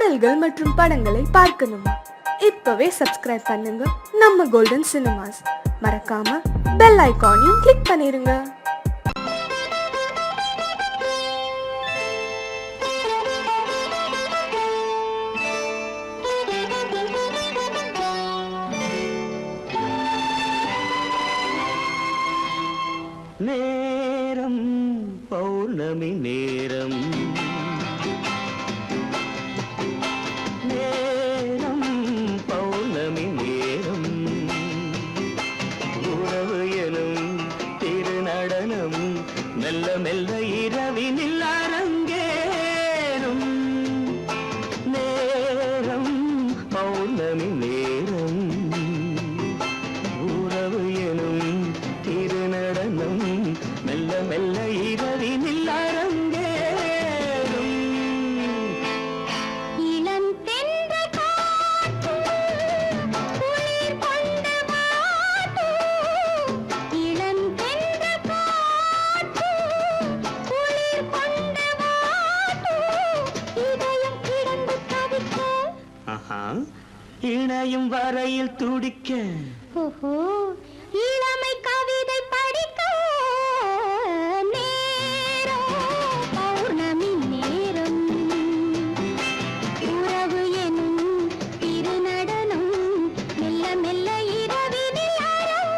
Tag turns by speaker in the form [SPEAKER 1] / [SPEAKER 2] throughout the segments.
[SPEAKER 1] பாடல்கள் மற்றும் படங்களை பார்க்கணுமா? இப்பவே சப்ஸ்கிரைப் பண்ணுங்க நம்ம கோல்டன் சினிமாஸ். மறக்காம பெல் ஐகானையும் கிளிக் பண்ணிருங்க.
[SPEAKER 2] நேரம் பௌர்ணமி நேரம், நேரம் பௌர்ணமி நேரம், உறவு எனும் திருநடனம் மெல்ல மெல்ல இரவினில் அரங்கேறும். நேரம் பௌர்ணமி நேரம், உறவு எனும் திருநடனம் மெல்ல மெல்ல இரவினில் அரங்கேறும்.
[SPEAKER 3] இளம் தென்றல் காற்று குளிர் கொண்டு வாட்டும், இளம் தென்றல் காற்று குளிர் கொண்டு வாட்டும், இதயம் கிடந்து தவிக்க,
[SPEAKER 2] இணையும் வரையில் துடிக்க,
[SPEAKER 3] ஓஹோ இளமை கவிதை படிக்க. நேரம் பௌர்ணமி நேரம், உறவு எனும் திருநடனம் மெல்ல மெல்ல இரவினில் அரங்கேறும்.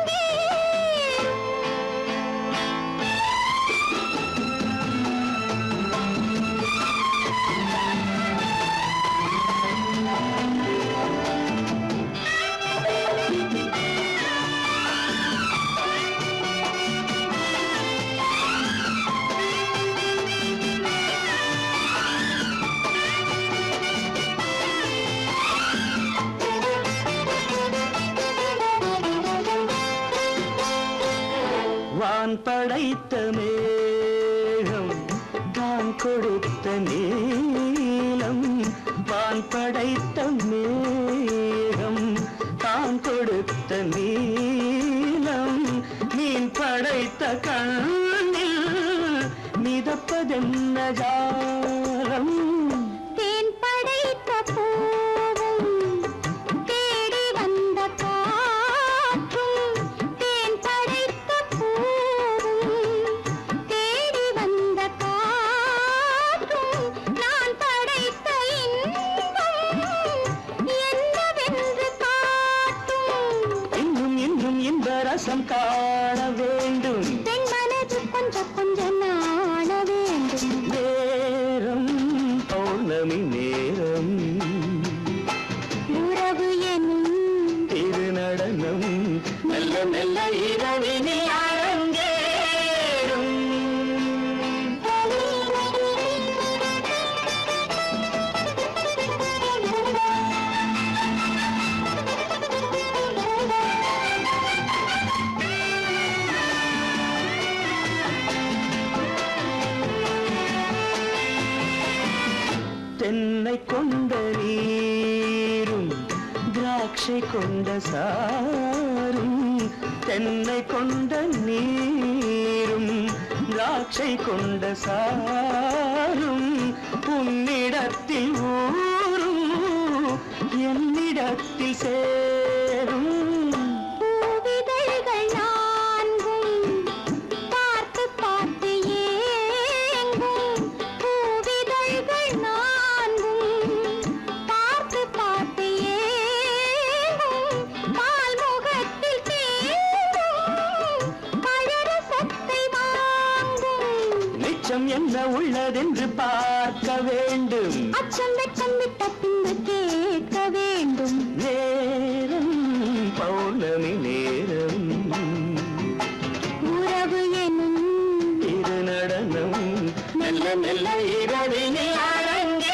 [SPEAKER 2] வான் படைத்த மேகம் தான் கொடுத்த நீலம், வான் படைத்த மேகம் தான் கொடுத்த நீலம், மீன் படைத்த கண்ணில் மிதப்பதென்ன ஜாலம்.
[SPEAKER 3] தேன் படைத்த பூவும் தேடி வந்த காற்றும், தேன் படைத்த பூவும் தேடி வந்த காற்றும், நான் படைத்த இன்பம் என்னவென்று காட்டும்.
[SPEAKER 2] இன்னும் இன்னும் இந்த ரசம் காண வேண்டும்,
[SPEAKER 3] பெண் மனது கொஞ்சம் கொஞ்சம் நாண வேண்டும்.
[SPEAKER 2] நேரம் பௌர்ணமி நேரம்,
[SPEAKER 3] உறவு எனும்
[SPEAKER 2] திருநடனம் மெல்ல மெல்ல இரவினில் அரங்கேறும். தென்னை கொண்ட நீரும் திராட்சை கொண்ட சாரும், தென்னை கொண்ட நீரும் திராட்சை கொண்ட சாரும், உன்னிடத்தில் ஊரும் என்னிடத்தில் சேரும்.
[SPEAKER 3] பூவிதழ்கள் நான்கும் பார்த்து பார்த்து ஏங்கும், பூவிதழ்கள் நான்கும் பார்த்து பார்த்து ஏங்கும், பால்முகத்தில் தேங்கும் பழரசத்தை வாங்கும்.
[SPEAKER 2] நிச்சம் என்ன உள்ளதென்று பார்க்க வேண்டும்,
[SPEAKER 3] அச்சம் வெச்சம் விட்ட பின்பு கேட்க வேண்டும்.
[SPEAKER 2] நேரம் பௌர்ணமி நேரம்,
[SPEAKER 3] உறவு எனும்
[SPEAKER 2] திருநடனம் மெல்ல மெல்ல இரவினில் அரங்கேறும்.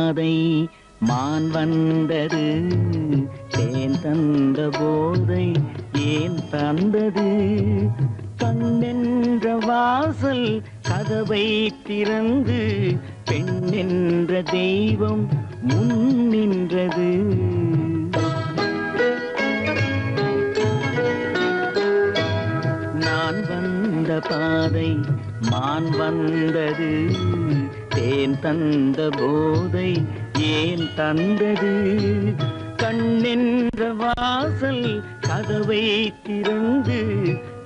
[SPEAKER 2] பாதை மான் வந்தது, தேன் தந்த போதை ஏன் தந்தது? கண்ணென்ற வாசல் கதவை திறந்து பெண் என்ற தெய்வம் முன் நின்றது. நான் வந்த பாதை மான் வந்தது, தேன் தந்த போதை ஏன் தந்தது? கண்ணென்ற வாசல் கதவை திறந்து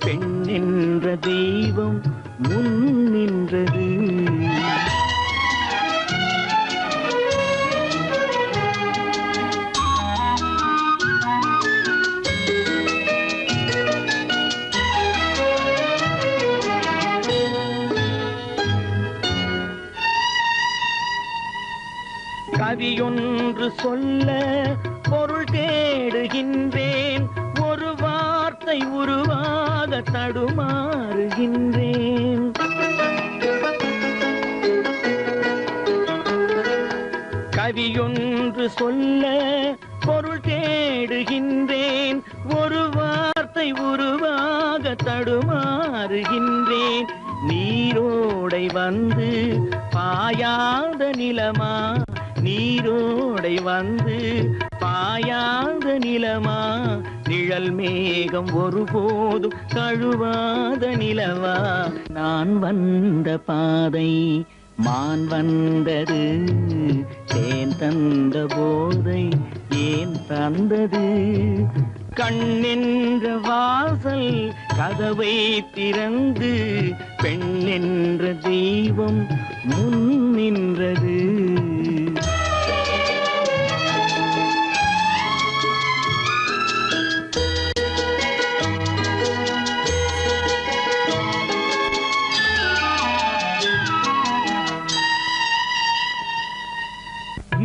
[SPEAKER 2] பெண் என்ற தெய்வம் முன் நின்றது. கவியொன்று சொல்ல பொருள் தேடுகின்றேன், ஒரு வார்த்தை உருவாக தடுமாறுகின்றேன். கவியொன்று சொல்ல பொருள் தேடுகின்றேன், ஒரு வார்த்தை உருவாக தடுமாறுகின்றேன். நீரோடை வந்து பாயாத நிலமா, நீரோடை வந்து பாயாத நிலமா, நிழல் மேகம் ஒருபோதும் தழுவாத நிலவா? நான் வந்த பாதை மான் வந்தது, தேன் தந்த போதை ஏன் தந்தது? கண்ணென்ற வாசல் கதவை திறந்து பெண் என்ற தெய்வம் முன் நின்றது.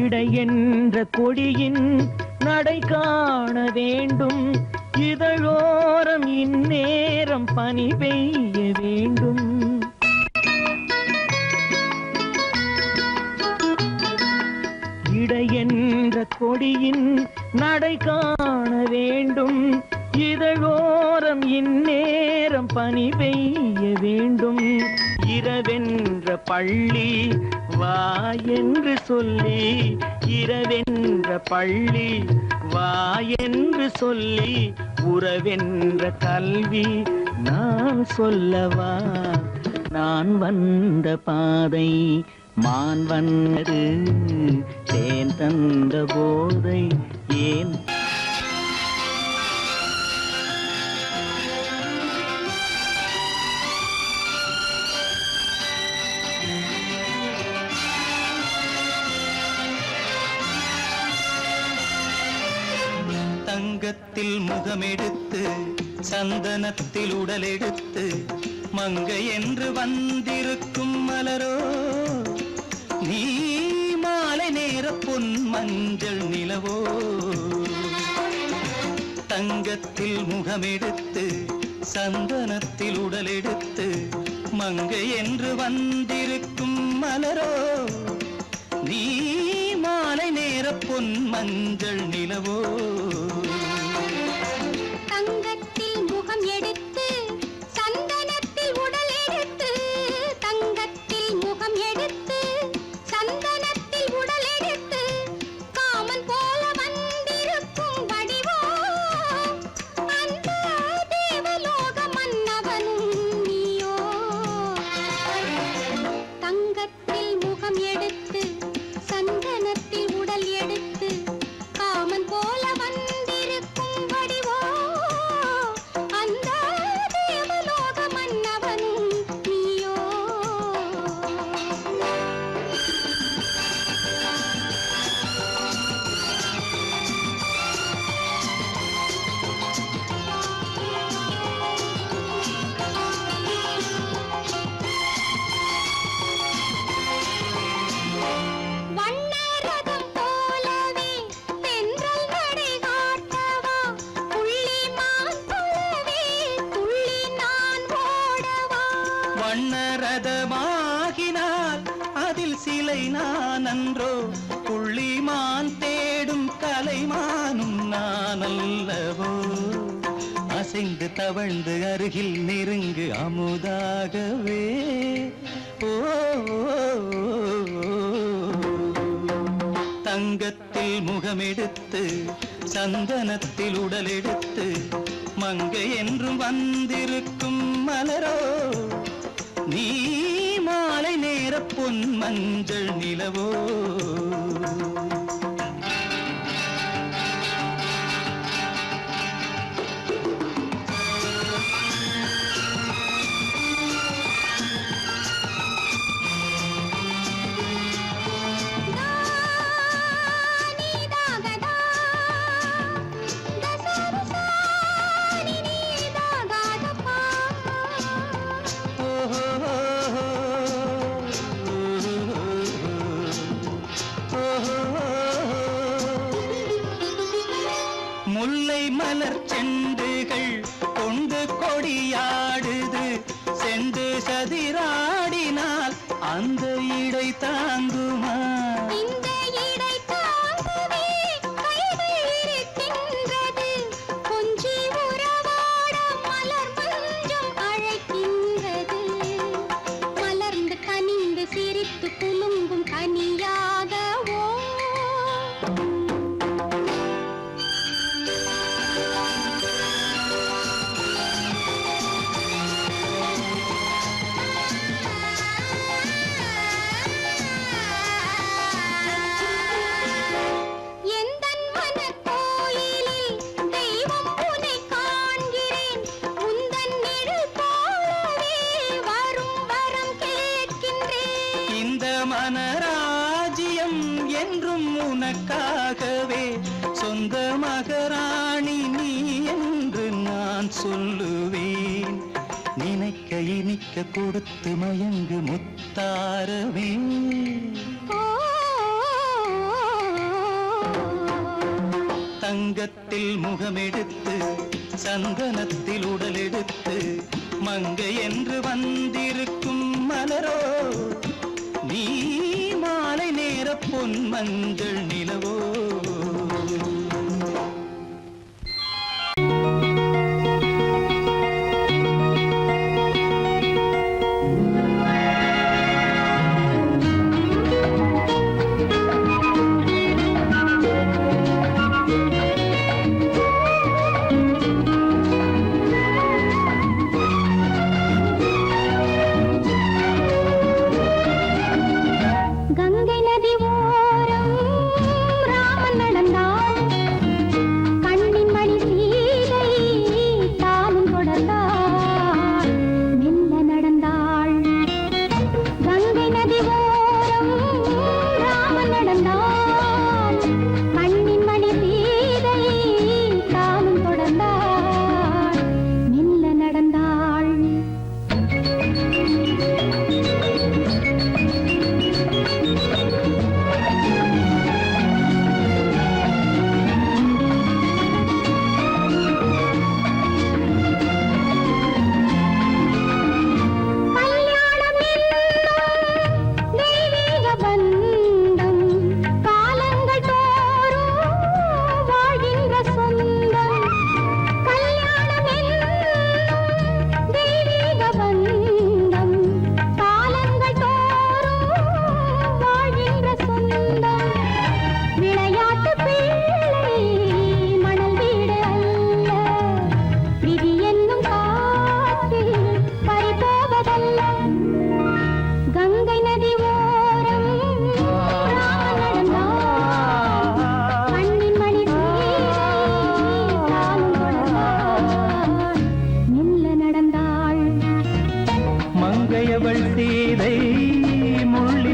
[SPEAKER 2] இடை என்ற கொடியின் நடை காண வேண்டும், இதழோரம் இந்நேரம் பனி பெய்ய வேண்டும். இடை என்ற கொடியின் நடை காண வேண்டும், இதழோரம் இந்நேரம் பனி பெய்ய வேண்டும். இரவென்ற பள்ளி வா என்று சொல்லி, இரவென்ற பள்ளி வா என்று சொல்லி, உறவென்ற கல்வி நான் சொல்லவா? நான் வந்த பாதை மான் வந்தது, தேன் தந்த போதை ஏன்?
[SPEAKER 4] தங்கத்தில் முகமெடுத்து சந்தனத்தில் உடலெடுத்து மங்கை என்று வந்திருக்கும் மலரோ, நீ மாலை நேர பொன் மஞ்சள் நிலவோ? தங்கத்தில் முகமெடுத்து சந்தனத்தில் உடலெடுத்து மங்கை என்று வந்திருக்கும் மலரோ, நீ மாலை நேர பொன் மஞ்சள் நிலவோ?
[SPEAKER 3] தங்கத்தில் முகம் எடுத்து சந்தனத்தில் உடல் எடுத்து, தங்கத்தில் முகம் எடுத்து சந்தனத்தில் உடல் எடுத்து, காமன் போல வந்திருக்கும் வடிவோ, அந்த தேவலோக மன்னவனும் நீயோ? தங்கத்தில் முகம் எடுத்து சந்தனத்தில் உடல் எடுத்து, காமன் போல வந்திருக்கும் வடிவோ, அந்த தேவலோக மன்னவனும் நீயோ? வண்ணரதம் போலவே தென்றல் நடை காட்டவா, புள்ளிமான் போலவே துள்ளி நான் ஓடவா?
[SPEAKER 4] வண்ணரதமாகினால் அது அதில் சிலை நான் அன்றோ புள்ளிமான் தேடும் கலைமானும் நான் அல்லவோ அசைந்து தவழ்ந்து அருகில் நெருங்கு அமுதாகவே ஓ தங்கத்தில் முகமெடுத்து சந்தனத்தில் உடலெடுத்து மங்கை என்றும் வந்திருக்கும் மலரோ நீ மாலை நேர பொன் மஞ்சள் நிலவோ முல்லை மலர் செண்டுகள் கொண்டு கொடியாடுது செண்டு சதிராடினால் அந்த இடை தாங்குமா
[SPEAKER 3] இந்த இடை தாங்குவே கைகள் இருக்கின்றது கொஞ்சி உறவாட மலர் மஞ்சம் அழைக்கின்றது மலர்ந்து கனிந்து சிரித்து குலுங்கும் கனியாகவோ
[SPEAKER 4] மனராஜ்யம் என்றும் உனக்காகவே சொந்த மகராணி நீ என்று நான் சொல்லுவேன் நினைக்க இனிக்க கொடுத்து மயங்கு முத்தாரவே தங்கத்தில் முகமெடுத்து சந்தனத்தில் உடலெடுத்து மங்கை என்று வந்திருக்கும் மலரோ நீ மாலை நேர பொன் மஞ்சள் நிலவோ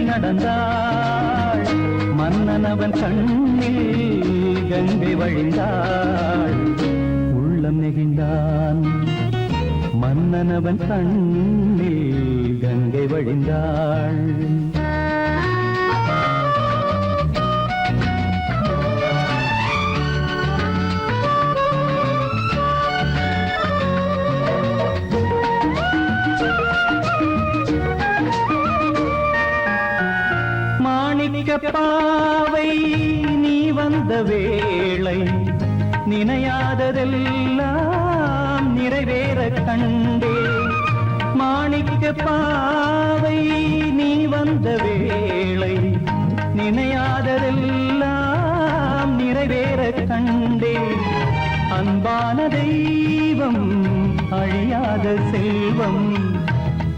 [SPEAKER 4] நடந்தாள் மன்னனவன் கண்ணில் கங்கை வழிந்தாள் உள்ளம் நெகிழ்ந்தான் மன்னனவன் கண்ணில் கங்கை வழிந்தாள் பாவை நீ வந்த வேளை நினையாததெல்லாம் நிறைவேற கண்டே மாணிக்க பாவை நீ வந்த வேளை நினையாததெல்லாம் நிறைவேற கண்டே அன்பான தெய்வம் அழியாத செல்வம்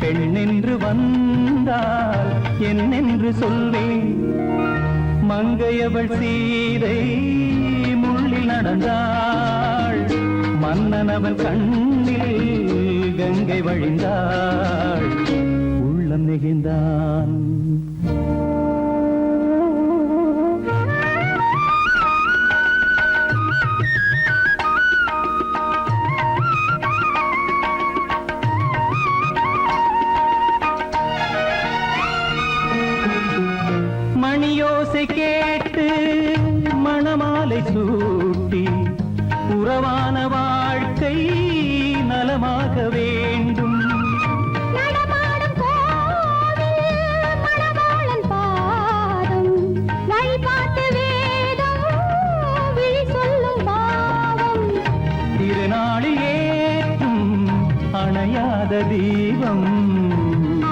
[SPEAKER 4] பெண்ணென்று வந்தால் என்னென்று சொல்வேன் மங்கையவள் சீதை முள்ளில் நடந்தாள் மன்னனவன் கண்ணில் கங்கை வழிந்தாள் உள்ளம் நெகிழ்ந்தான் மணியோசை கேட்டு மணமாலை சூட்டி உறவான வாழ்க்கை நலமாக வேண்டும்
[SPEAKER 3] நடமாடும் கோவில் மணவாளன் பாதம் வழிபாட்டு வேதம் விழி சொல்லும் பாவம்
[SPEAKER 4] திருநாளில் ஏற்றும் அணையாத தீபம்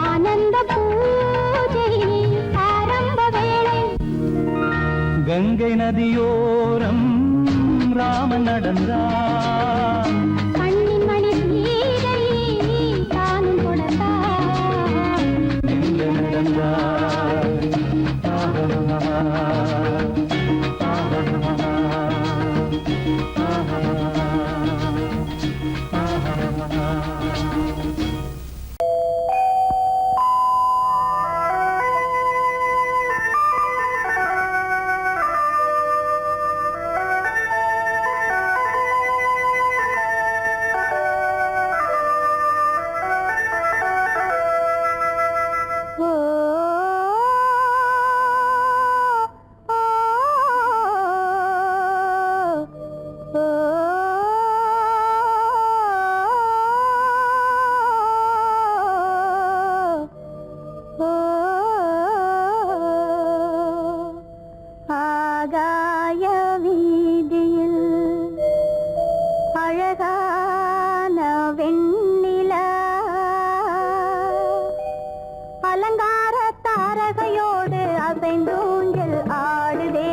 [SPEAKER 3] ஆனந்த பூஜை ஆரம்ப வேளை
[SPEAKER 4] கங்கை நதியோரம் ராமன் நடந்தார்
[SPEAKER 3] கண்ணின் மணி சீதை தானும் கொடுத்தார்
[SPEAKER 4] எங்க நடந்தார்
[SPEAKER 3] ஆகாய வீதியில் அழகான வெண்ணிலா அலங்கார தாரகையோடு அசைந்தூஞ்சல் ஆடுதே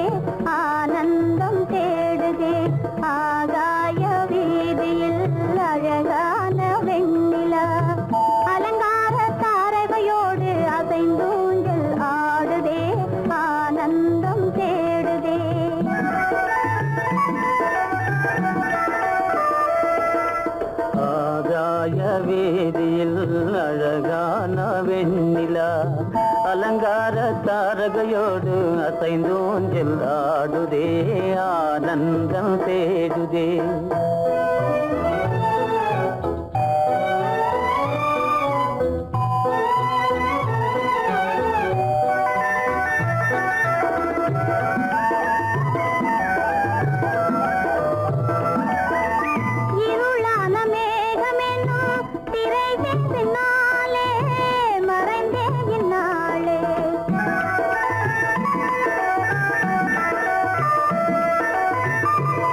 [SPEAKER 3] ஆனந்தம் தேடுதே ஆகாய வீதியில் அழகான வெண்ணிலா அலங்கார தாரகையோடு அசைந்தூஞ்சல் ஆடுதே ஆனந்தம் தேடுதே
[SPEAKER 2] ஆகாய வேதியில் அழகான வெண்ணிலா அலங்கார தாரகையோடு அசைந்தோஞ்சல் ஆடுதே ஆனந்தம் தேடுதே
[SPEAKER 3] இருளான மேகமென்னும் திரை பின்னாலே மறைந்தே இந்நாளே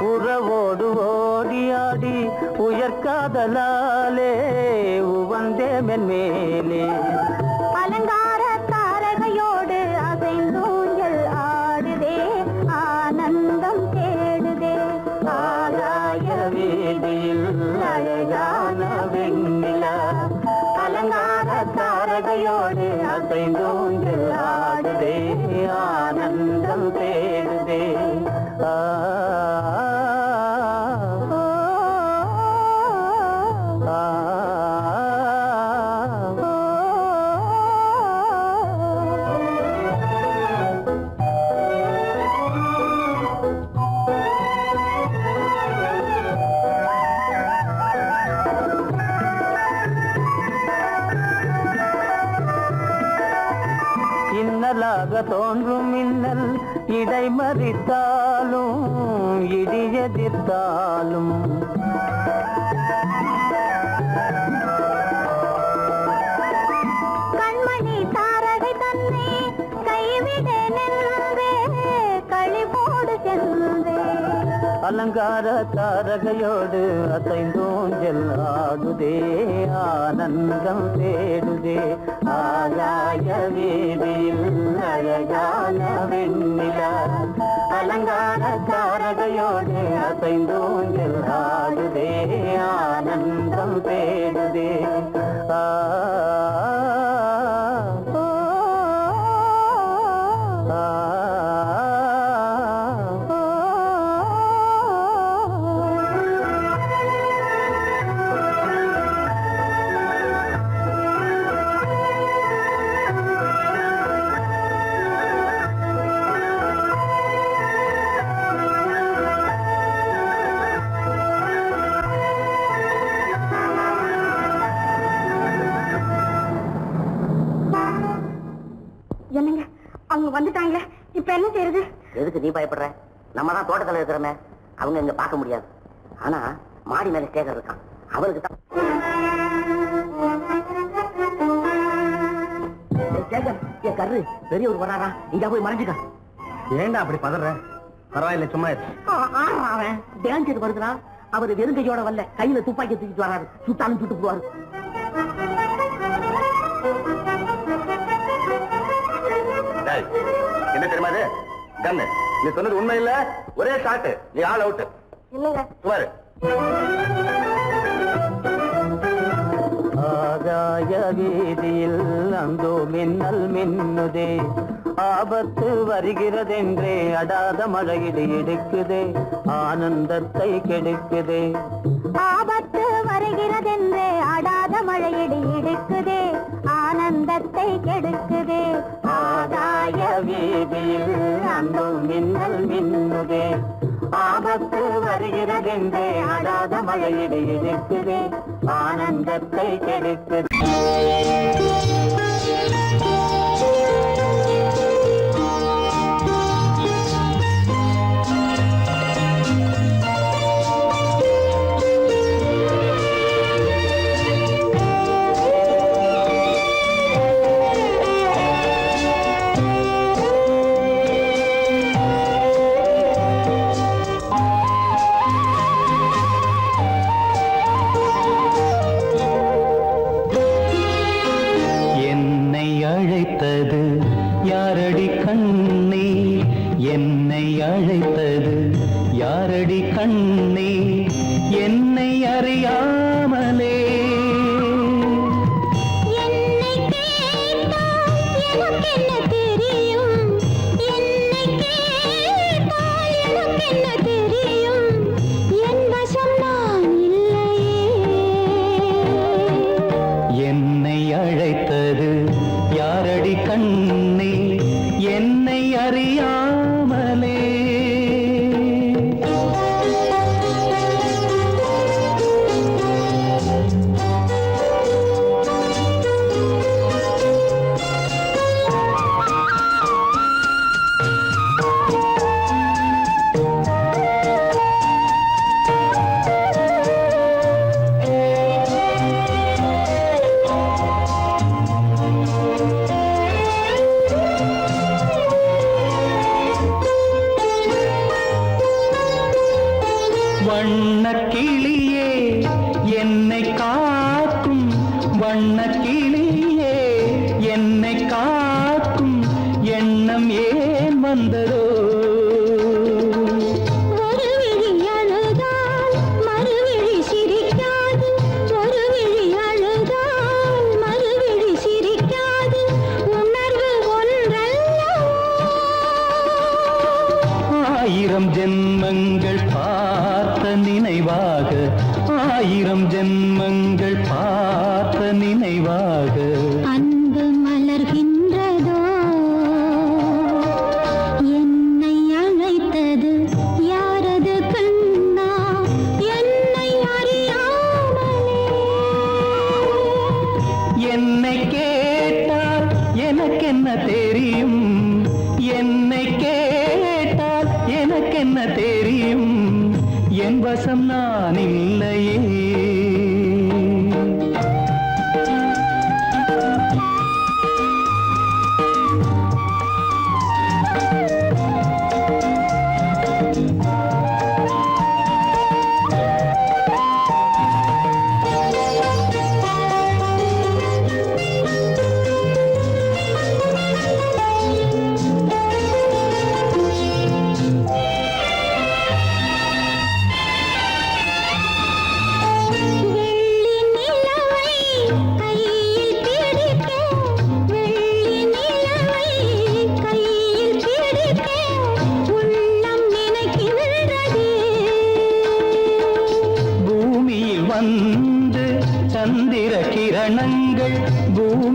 [SPEAKER 2] உறவோடு ஓடியாடி உயர்காதலாலே உவந்தே மென்மேலே
[SPEAKER 3] அலங்கார தாரகையோடு அசைந்தூஞ்சல் ஆடுதே ஆனந்தம் தேடுதே
[SPEAKER 2] ஆகாய வீதியில் அழகான வெண்ணிலா அலங்கார தாரகையோடு அசைந்தோஞ்சல் ஆடுதே ஆனந்தம் தேடுதே ஆ ஆ, இன்னலாக தோன்றும் மின்னல் இடைமறித்தாலும் இடியெதிர்த்தாலும்
[SPEAKER 3] கண்மணி தாரகை தன்னை கைவிட நின்றால்
[SPEAKER 4] அலங்கார தாரகையோடு அசைந்தோஞ்சல் ஆடுதே ஆனந்தம் தேடுதே ஆகாய வீதியில் அழகான வெண்ணிலா அலங்கார தாரகையோடு அசைந்தோஞ்சல் ஆடுதே ஆனந்தம் தேடுதே ஆ
[SPEAKER 3] என்னங்க அவங்க வந்துட்டாங்களே, இப்ப என்ன செய்யறது?
[SPEAKER 5] எதுக்கு நீ பயப்படுற? நம்ம தான் தோட்டத்துல இருக்கிறோமே, அவங்க இங்க பார்க்க முடியாது. ஆனா மாடி மேல ஸ்டேஜர் இருக்கான், அவருக்கு தான். கரு பெரியவர் வராரா, இங்க போய் மறைஞ்சுக்க.
[SPEAKER 4] ஏண்டா அப்படி பதற? பரவாயில்ல, சும்மா
[SPEAKER 5] அவன் டேஞ்சர் வருகிறான். அவர் வெறுங்கையோட வரல, கையில துப்பாக்கி தூக்கிட்டு வராரு. சுட்டாலும் சுட்டு போவாரு.
[SPEAKER 4] என்ன தெரியுமா அது? கண்ணு, நீ சொன்னது உண்மை இல்ல, ஒரே ஷாட், நீ ஆல் அவுட்.
[SPEAKER 5] இல்லங்க
[SPEAKER 4] சுமாரு. ஆகாய வீதியில் அந்தோ மின்னல் மின்னுதே, ஆபத்து வருகிறதென்றே அடாத மழையிடு இடுக்குதே, ஆனந்தத்தை கெடுக்குதே.
[SPEAKER 3] ஆபத்து வருகிறதென்றே அடாத மழையிடி இடுக்குதே, ஆனந்தத்தை கெடுக்குதே.
[SPEAKER 4] ஆகாய வீதியில் அந்தோ மின்னல் மின்னுதே, ஆபத்து வருகிறதென்றே அடாத மழையிடு இடுக்குதே, ஆனந்தத்தை கெடுக்குதே. அழைத்தது யாரடி கண்ணே, என்னை அழைத்தது யாரடி கண்ணே, என்னை அறியாமலே.
[SPEAKER 3] என்னை கேட்டால் எனக்கென்ன தெரியும், என்னை கேட்டால் எனக்கென்ன தெரியும், என் வசம் நான் இல்லையே.
[SPEAKER 4] என்னை அழைத்தது யாரடி கண்ணே, என்னை அறியாமலே. வண்ணக்கிளியே என்னை காக்கும், வண்ணக்கிளியே என்னை காக்கும் எண்ணம் ஏன் வந்ததோ.
[SPEAKER 3] ஒரு விழி அழுதால் மறுவிழி சிரிக்காது, ஒரு விழி அழுதால் மறுவிழி சிரிக்காது, உணர்வு ஒன்றல்லவோ.
[SPEAKER 4] ஆயிரம் ஜென்மங்கள் பார்த்த நினைவாக, ஆயிரம் ஜென்மங்கள் பார்த்த நினைவாக,
[SPEAKER 3] அன்பு மலர்கின்றதோ. என்னை அழைத்தது யாரது கண்ணா, என்னை அறியாமலே.
[SPEAKER 4] என்னை கேட்டால் எனக்கென்ன தெரியும், என்னை கேட்டால் எனக்கென்ன தெரியும், என் வசம் நான் இல்லையே.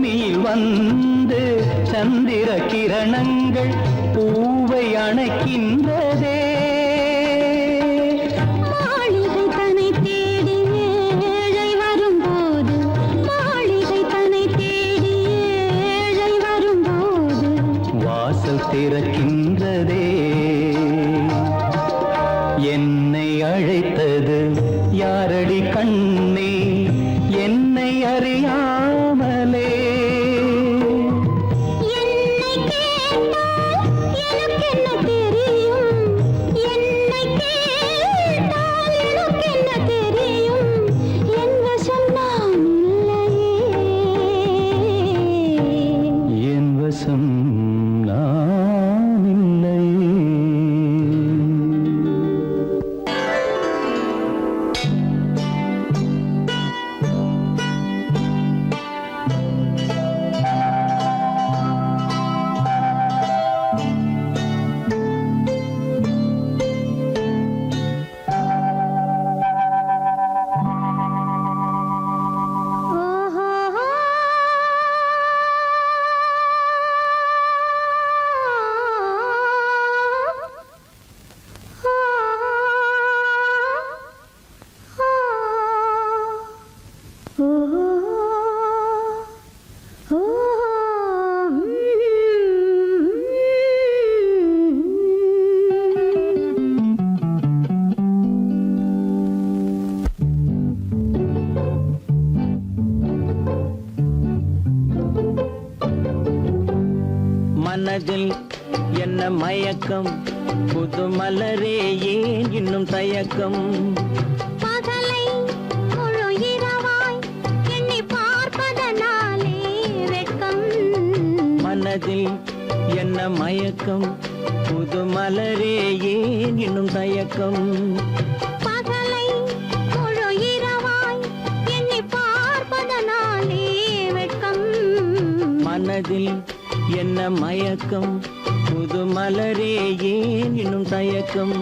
[SPEAKER 2] பூமியில் வந்து சந்திர கிரணங்கள் பூவை அணைக்கின்றதே.
[SPEAKER 3] மாளிகை தன்னை தேடி ஏழை வரும்போது, மாளிகை தன்னை தேடி ஏழை வரும்போது
[SPEAKER 2] வாசல் திறக்கின்றதே. என்னை அழைத்தது யாரடி கண்ணே, என்னை அறியாமலே.
[SPEAKER 3] என்னை கேட்டால் எனக்கென்ன தெரியும், என்னை கேட்டால் எனக்கென்ன தெரியும், என் வசம் நான் இல்லையே.
[SPEAKER 2] என் வசம் நான் இல்லை. மனதில் என்ன மயக்கம், புது மலரே ஏன் இன்னும் தயக்கம்.
[SPEAKER 3] பகலை முழு இரவாய் எண்ணி பார்ப்பதனாலே வெட்கம்.
[SPEAKER 2] மனதில் என்ன மயக்கம், புது மலரே ஏன் இன்னும் தயக்கம்.
[SPEAKER 3] பகலை முழு இரவாய் எண்ணி பார்ப்பதனாலே வெட்கம்.
[SPEAKER 2] மனதில் என்ன மயக்கம், புது மலரே ஏன் இன்னும் தயக்கம்.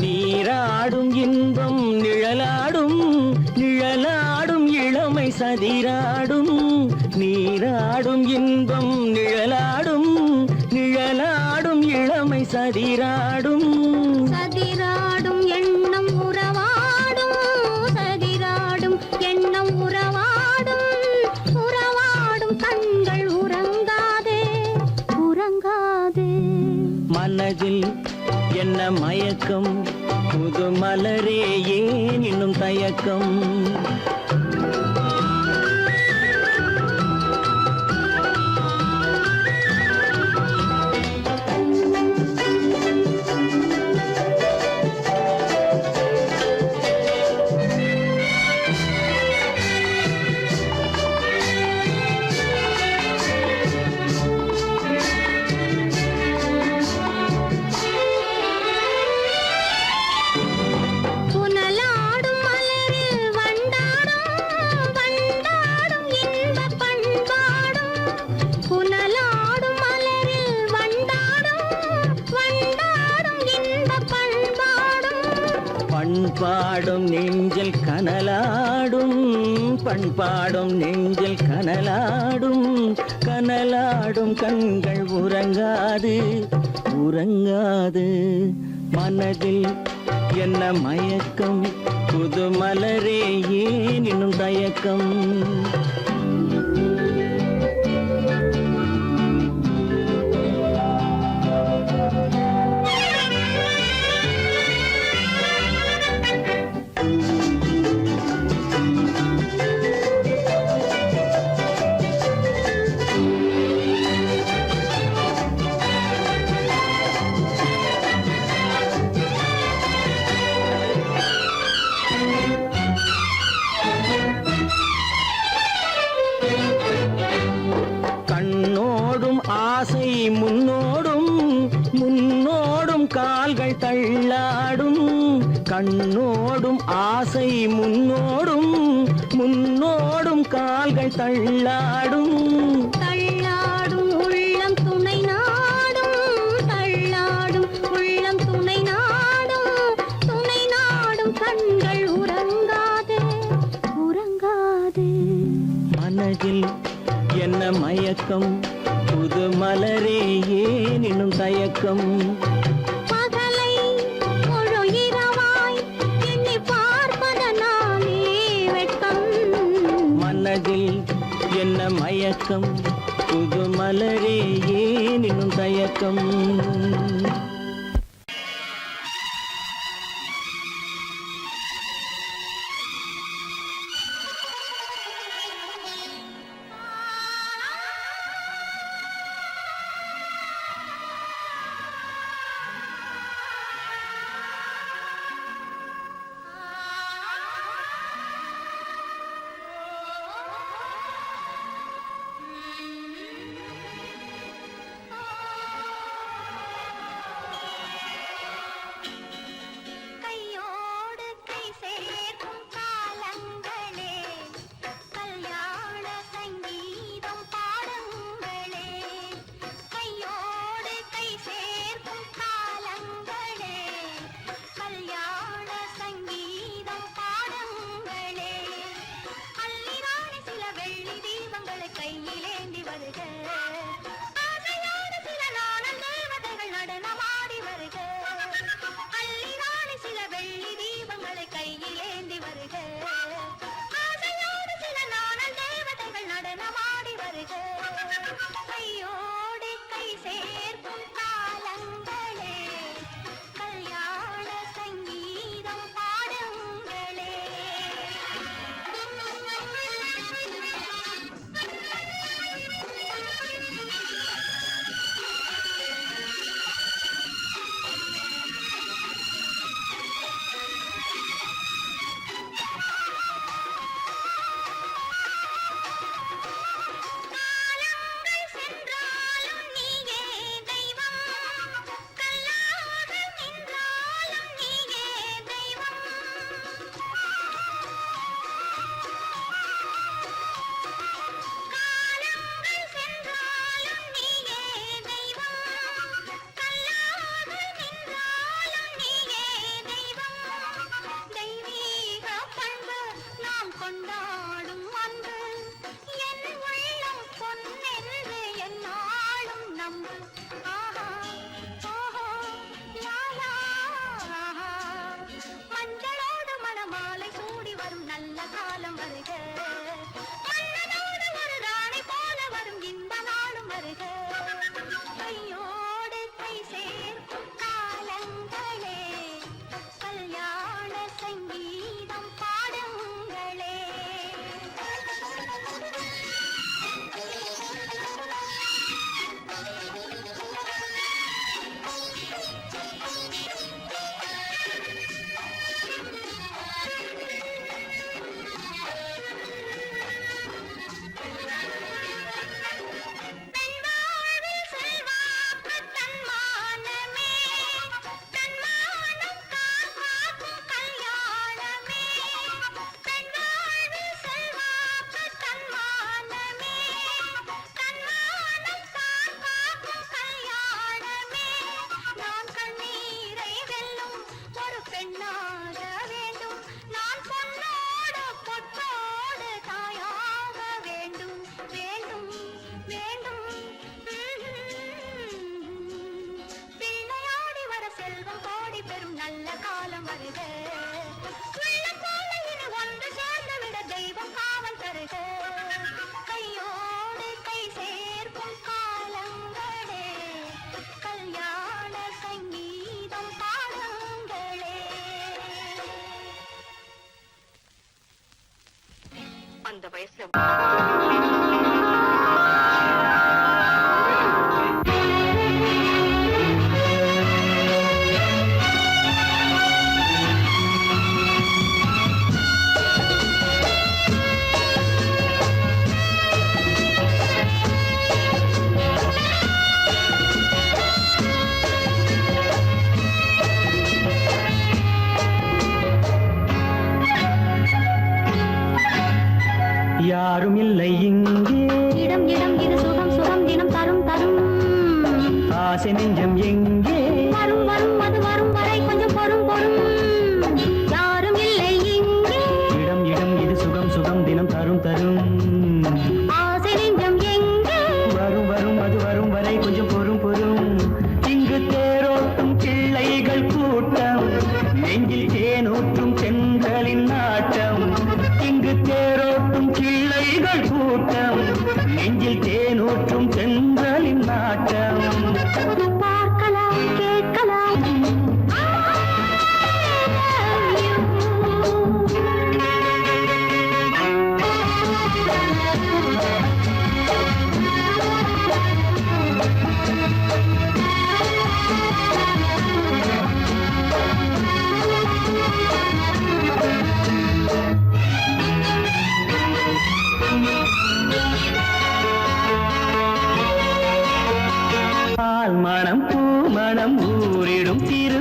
[SPEAKER 2] நீராடும் இன்பம் நிழலாடும், நிழலாடும் இளமை சதிராடும். நீராடும் இன்பம் நிழலாடும், நிழலாடும் இளமை சதிராடும்.
[SPEAKER 3] சதிராடும் எண்ணம் உறவாடும், சதிராடும் எண்ணம் உறவாடும், உறவாடும் கண்கள் உறங்காதே, உறங்காதே.
[SPEAKER 2] மனதில் என்ன மயக்கம், புது மலரே ஏன் இன்னும் தயக்கம்.
[SPEAKER 3] புனலாடும் மலரில் வண்டாடும், வண்டாடும் இன்பப் பண்பாடும். புனலாடும் மலரில் வண்டாடும், வண்டாடும் இன்பப் பண்பாடும்.
[SPEAKER 2] பண்பாடும் நெஞ்சில் கனலாடும், பண்பாடும் நெஞ்சில் கனலாடும். கனலாடும் கண்கள் உறங்காது, உறங்காது. மனதில் என்ன மயக்கம், புது மலரே ஏன் இன்னும் தயக்கம். தள்ளாடும் கண்ணோடும் ஆசை முன்னோடும் முன்னோடும் கால்கள் தள்ளாடும்
[SPEAKER 3] தள்ளாடும் உள்ளம் துணை நாடும் தள்ளாடும் உள்ளம் துணை நாடும் கண்கள் உறங்காதே உறங்காதே
[SPEAKER 2] மனதில் என்ன மயக்கம் புது மலரே ஏன் இன்னும் தயக்கம்
[SPEAKER 3] பகலை முழு இரவாய் எண்ணி பார்ப்பதனாலே வெட்கம்
[SPEAKER 2] மனதில் என்ன மயக்கம் புது மலரே ஏன் இன்னும் தயக்கம்
[SPEAKER 3] கையோடு கை சேர்க்கும் காலங்களே கல்யாண சங்கீதம் பாடுங்களே கையோடு கை சேர்க்கும் காலங்களே கல்யாண சங்கீதம் பாடுங்களே அள்ளிராணி சில வெள்ளி தீபங்களை கையிலேந்தி வருக ஆசையோடு சில நாணல் தேவதைகள் நடனமாடி வருக அள்ளிராணி சில வெள்ளி தீபங்களை கையிலேந்தி வருக ஆசையோடு சில நாணல் தேவதைகள் நடனமாடி வருக கையோடு கை சேர்க்கும் காலங்களே கல்யாண சங்கீதம் பாடுங்களே காலங்கள் சென்றாலும் நீயே தெய்வம் கல்லாக நின்றாலும் நீயே தெய்வம் காலங்கள் சென்றாலும் நீயே தெய்வம் கல்லாக நின்றாலும் நீயே தெய்வம் தெய்வீக பண்பு நாம் கொண்டாடும் அன்பு என் உள்ளம் பொன்னென்று என்னாலும் நம்பு ஆஹா ஓஹோ லாலா ஆஹா மஞ்சளோடு மணமாலை சூடி வரும் நல்ல காலம் வருக மன்னனோடு ஒரு ராணி போல வரும் இந்த நாளும் வருக கையோடு கை சேர்க்கும் காலங்களே கல்யாண சங்கீதம் பாடுங்களே பெண்வாழ்வில் செல்வாக்கு தன்மானமே தன்மானம் காக்கும் கல்யாணமே பெண்வாழ்வில் செல்வாக்கு தன்மானமே தன்மானம் காக்கும் கல்யாணமே நான் கண்ணீரை வெல்லும் ஒரு பெண்ணாக வேண்டும் நான் பொன்னோடு பொட்டோடு தாயாக வேண்டும் வேண்டும் வேண்டும் பிள்ளையாடி வர செல்வம் கோடி பெறும் நல்ல காலம் வருக உள்ளம் போல இனி ஒன்று சேர்ந்து விட தெய்வம் காவல் தருக கையோடு கை சேர்க்கும் காலங்களே கல்யாண சங்கீதம் பாடுங்களே அந்த வயசுல
[SPEAKER 2] யாரும் இல்லை இங்கே
[SPEAKER 3] இடம் இடம் இது சுகம் சுகம் தினம் தரும் தரும்
[SPEAKER 2] ஆசை நெஞ்சம் எங்கே
[SPEAKER 3] வரும் வரும் அது வரும் வரை கொஞ்சம் பொறும் பொறும் யாரும் இல்லை இங்கே
[SPEAKER 2] இடம் இடம் இது சுகம் சுகம் தினம் தரும் தரும்
[SPEAKER 3] ஆசை நெஞ்சம் எங்கே
[SPEAKER 2] வரும் வரும் அது வரும் வரை கொஞ்சம் பொறும் பொறும் இங்கு தேரோட்டும் பிள்ளைகள் கூட்டம் நெஞ்சில் தேனூற்றும் பெண்களின் நாட்டம் இங்கு தேரோட்டும் பிள்ளைகள் கூட்டம் நெஞ்சில் தேனூற்றும் பெண்களின் நாட்டம்
[SPEAKER 3] பார்க்கலாம் கேட்கலாம்
[SPEAKER 2] பால் மணம் பூ மணம் ஊரிடும் திரு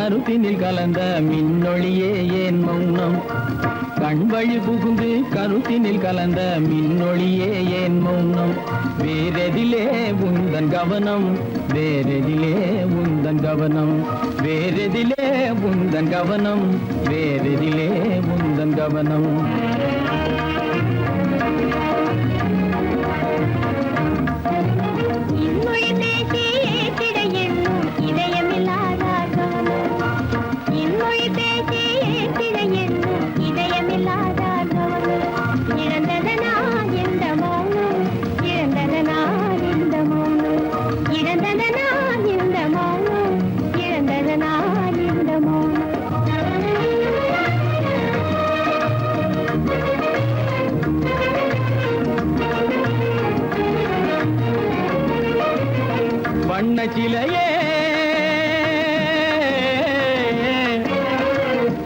[SPEAKER 2] கருத்தினில் கலந்த மின்னொளியே ஏன் மௌனம் கண் வழி புகுந்து கருத்தினில் கலந்த மின்னொளியே ஏன் மௌனம் வேறெதிலே உந்தன் கவனம் வேறெதிலே உந்தன் கவனம் வேறெதிலே உந்தன் கவனம் வேறெதிலே உந்தன் கவனம்
[SPEAKER 3] இன்மொழி பேசி ஏற்றிட எண்ணும் இதயமில்லாதார் கவனம் இன்மொழி பேசி ஏற்றிட எண்ணும் இதயமில்லாதார் கவனம் இழந்ததனா எந்த மௌனம் இழந்ததனா இந்த மௌனம் இழந்ததனா இந்த மௌனம் இழந்ததனா இந்த மௌனம்
[SPEAKER 2] வண்ண சிலையே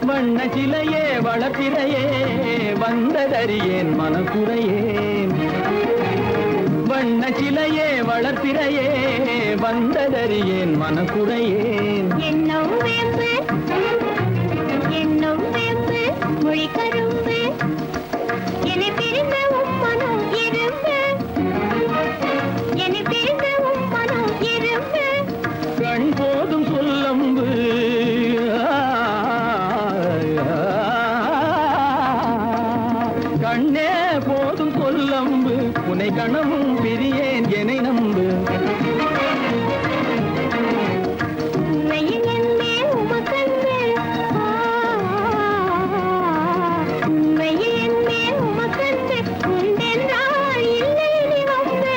[SPEAKER 2] வண்ண சிலையே வளர்ப்பிறையே வந்ததறியேன் மனக்குறையேன் வண்ண சிலையே வளர்ப்பிறையே வந்ததறியேன் மனக்குறையேன்
[SPEAKER 3] என்னும் வேம்பு என்னும் வேம்பு மொழி கரும்பு என்னை பிரிந்த உம்மனம் இரும்பு என்னை பிரிந்த உம்மனம் இரும்பு
[SPEAKER 2] கண் போதும் சொல்லம்பு கண்ணே போதும் சொல்லம்பு உனை கணமும் பிரியேன் என்னை நம்பு
[SPEAKER 3] உண்மையில் என்னே உமக்கன்று உண்மையில் என்னே உமக்கன்று உண்டென்றால் இல்லை நீ வம்பு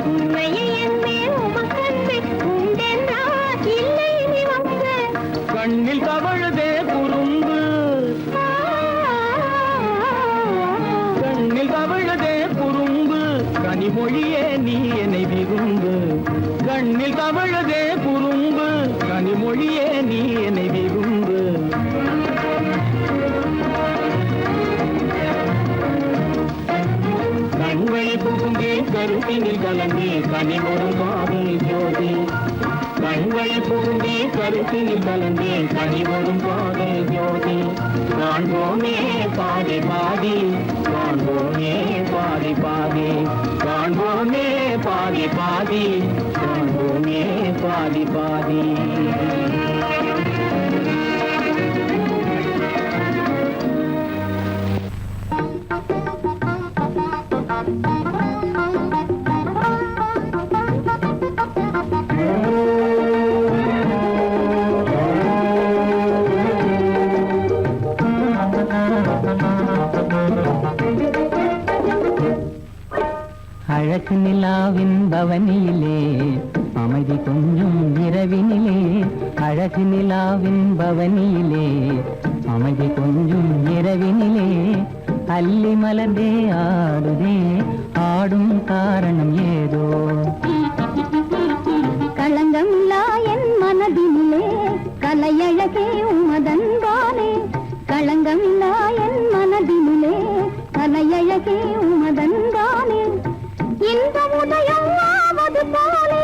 [SPEAKER 3] உண்மையில் என்னே உமக்கன்று உண்டென்றால் இல்லை நீ வம்பு
[SPEAKER 2] கண்ணில் தவழுதே குறும்பு கண்ணில் தவழுதே குறும்பு கனிமொழியே நீ என்னை விரும்பு கண்ணில் தவழுதே குறும்பு கனிமொழியே நீ என்னை விரும்பு கண்வழி புகுந்தே கருத்தினில் கலந்தே கனிமொரும் காதல் ஜோதி கண்வழி புகுந்தே கருத்தினில் கலந்தே கனிமொரும் காதல் ஜோதி காண்போமே பாதி பாதி காண்போமே பாதி பாதி காண்போமே பாதி பாதி காண்போமே பாதி பாதி அழகு நிலாவின் பவனியிலே அமைதி கொஞ்சம் இரவினிலே அழகு நிலாவின் பவனியிலே அமைதி கொஞ்சம் இரவினிலே அல்லி மலர்ந்தே ஆடுதே ஆடும் காரணம் ஏதோ
[SPEAKER 3] களங்கமில்லா என் மனதினிலே கலையழகே உமதன்பானே களங்கமில்லா என் மனதினிலே கலையழகே உமதன்பானே இந்த உதயம் ஆவது போலே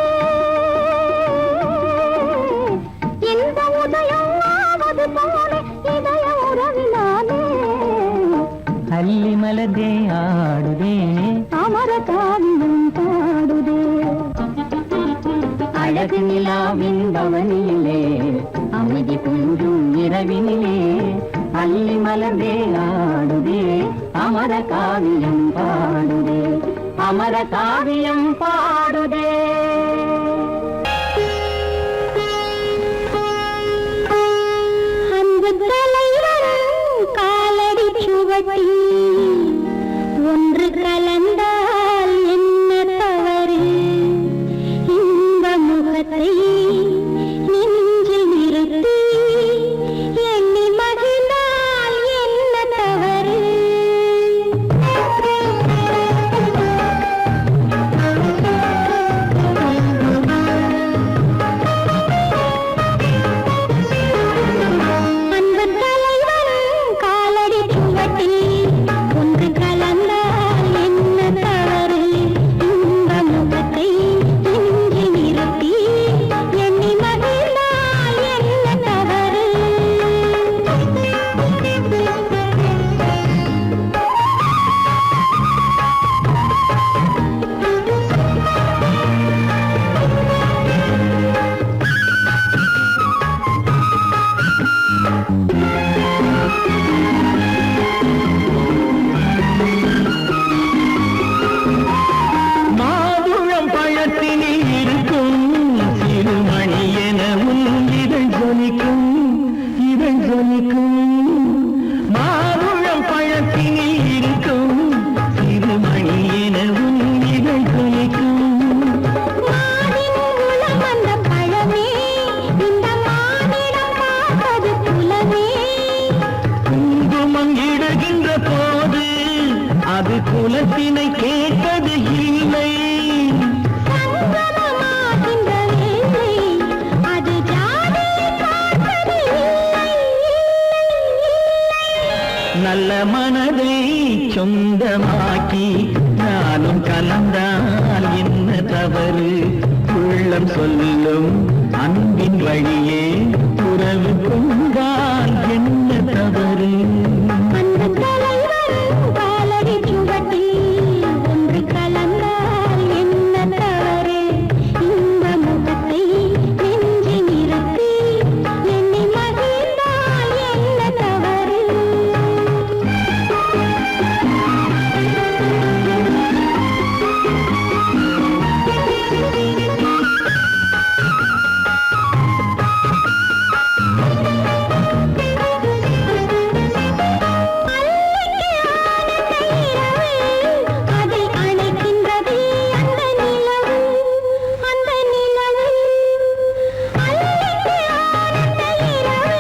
[SPEAKER 3] இந்த உதயம் ஆவது போலே இதய உறவினாலே
[SPEAKER 2] அல்லி மலர்ந்தே ஆடுதே
[SPEAKER 3] அமர காவியம் பாடுதே
[SPEAKER 2] அழகு நிலாவின் பவனியிலே அமைதி கொஞ்சம் இரவினிலே அல்லி மலர்ந்தே ஆடுதே அமர காவியம் பாடுதே அமர காவியம் பாடுதே
[SPEAKER 3] அன்பு தலைவரும் காலடி சுவடி ஒன்று கலந்தால் என்ன தவறு இந்த முகத்தை நெஞ்சில் நிறுத்தி எண்ணி மகிழ்ந்தால் என்ன தவறு
[SPEAKER 2] அது குலத்தினை கேட்டது இல்லை.
[SPEAKER 3] சங்கமமாகின்ற வேளை அது ஜாதியை பார்ப்பது இல்லை.
[SPEAKER 2] நல்ல மனதை சொந்தமாக்கி நானும் கலந்தால் என்ன தவறு? உள்ளம் சொல்லும் அன்பின் வழியே உறவு கொண்டால் என்ன தவறு?
[SPEAKER 3] அந்த தலைவன் காலடி சுவட்டில் ஒன்று கலந்தால் என்ன தவறு? இந்த முகத்தை நெஞ்சில் நிறுத்தி என்னை மகிழ்ந்தால் என்ன தவறு? அதை அணைக்கின்றதே அந்த நிலவு, அந்த நிலவு. அல்லிக்கு ஆனந்த இரவு,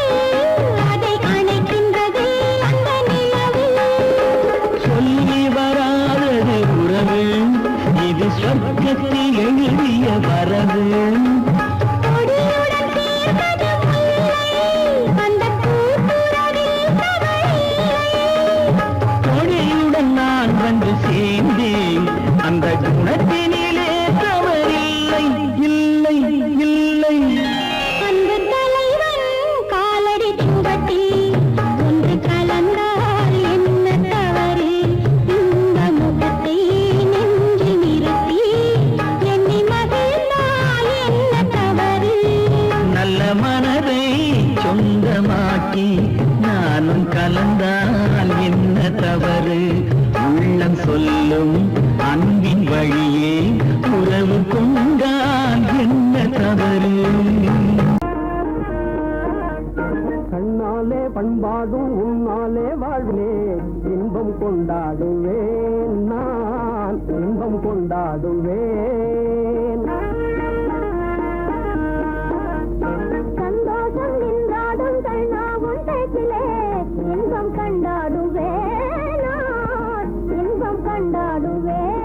[SPEAKER 3] அதை அணைக்கின்றதே அந்த நிலவு.
[SPEAKER 2] சொல்லி வராதது உறவு, இது சொர்க்கத்தில் எழுதிய வரவு.
[SPEAKER 3] கொடியுடன் சேர்ந்தது முல்லை, அந்த கூட்டுறவில் தவறில்லை.
[SPEAKER 2] கொடியுடன் நான் வந்து சேர்ந்தேன், அந்த குணத்தினிலே தவறில்லை. இல்லை இல்லை.
[SPEAKER 3] அன்பு தலைவன் காலடி சுவட்டில் ஒன்று கலந்தால் என்ன தவறு? இந்த முகத்தை நெஞ்சில் நிறுத்தி என்னை மகிழ்ந்தால் என்ன தவறு?
[SPEAKER 2] நல்ல மனதை சொந்தமாக்கி நானும் கலந்தால் என்ன தவறு? உள்ளம் சொல்லும் அன்பின் வழியே உறவு கொண்டால் என்ன தவறு? கண்ணாலே பண்பாடும் உன்னாலே வாழ்வே இன்பம் கொண்டாடுவேன், நான் இன்பம் கொண்டாடுவேன்.
[SPEAKER 3] சந்தோஷம் நின்றாடும் கண்ணாவும் பேச்சிலே இன்பம் கண்டாடுவேன், நான் இன்பம் கண்டாடுவேன்.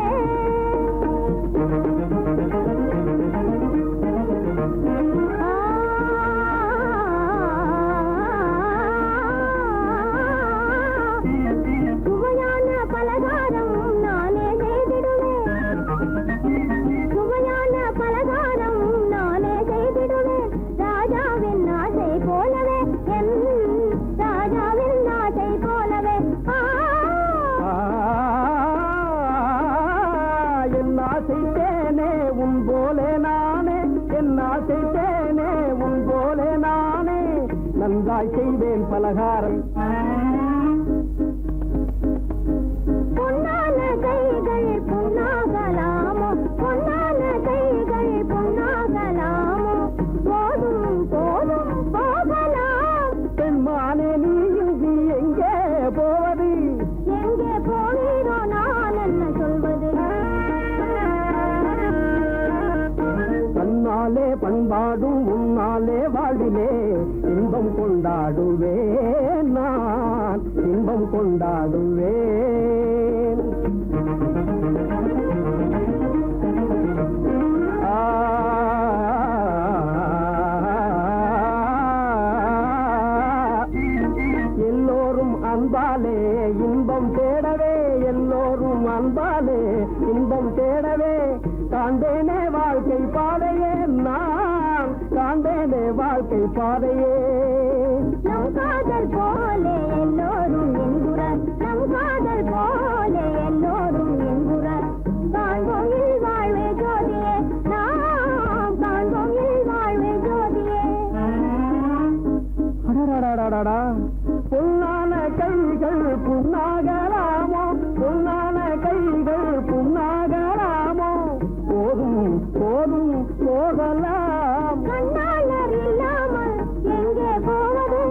[SPEAKER 3] சுவையான பலகாரம் நானே செய்திடுவேன், சுவையான பலகாரம் நானே செய்திடுவேன். ராஜாவின் ஆசை போலவே, என் ராஜாவின் ஆசை போலவே.
[SPEAKER 2] என் ஆசை தேனே உன் போலே நானே, என் ஆசை தேனே உன் போலே நானே, நன்றாய் செய்வேன் பலகாரம்.
[SPEAKER 3] பொன்னான கைகள் பொன்னாகலாமோ, பொன்னான கைகள் பொன்னாகலாமோ, போதும் போதும் போகலாம்.
[SPEAKER 2] பெண்மானே நீ இங்கு எங்கே போவது?
[SPEAKER 3] எங்கே போகிறோ நான் என்ன சொல்வது?
[SPEAKER 2] தன்னாலே பண்பாடும் உன்னாலே வாழ்விலே இன்பம் கொண்டாடுவேன், நான் இன்பம் கொண்டாடுவேன். எல்லோரும் அன்பாலே இன்பம் தேடவே, எல்லோரும் அன்பாலே இன்பம் தேடவே காண்டேனே வாழ்க்கை பாதையே, நான் காண்டேனே வாழ்க்கை பாதையே.
[SPEAKER 3] நம் காதல் போலே எல்லோரும் என்குறார், நம் காதல் போலே எல்லோரும் என்குறார். காண்போம் இல் வாழ்வே ஜோதியே, நாம் காண்போம் இல் வாழ்வே ஜோதியே.
[SPEAKER 2] அடடடடடடா, பொன்னான கைகள் புண்ணாகலாமோ, பொன்னான கைகள் புண்ணாகலாமோ, போதும் போதும் போகலாம்.
[SPEAKER 3] கண்ணாளர் இல்லாமல் எங்கே போவது?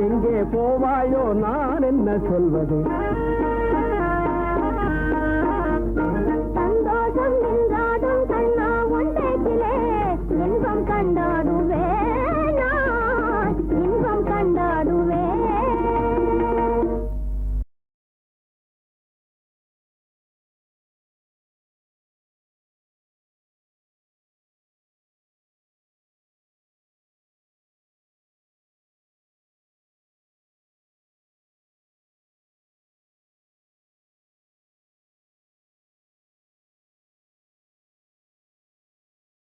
[SPEAKER 2] எங்கே போவாயோ நான் என்ன சொல்வது?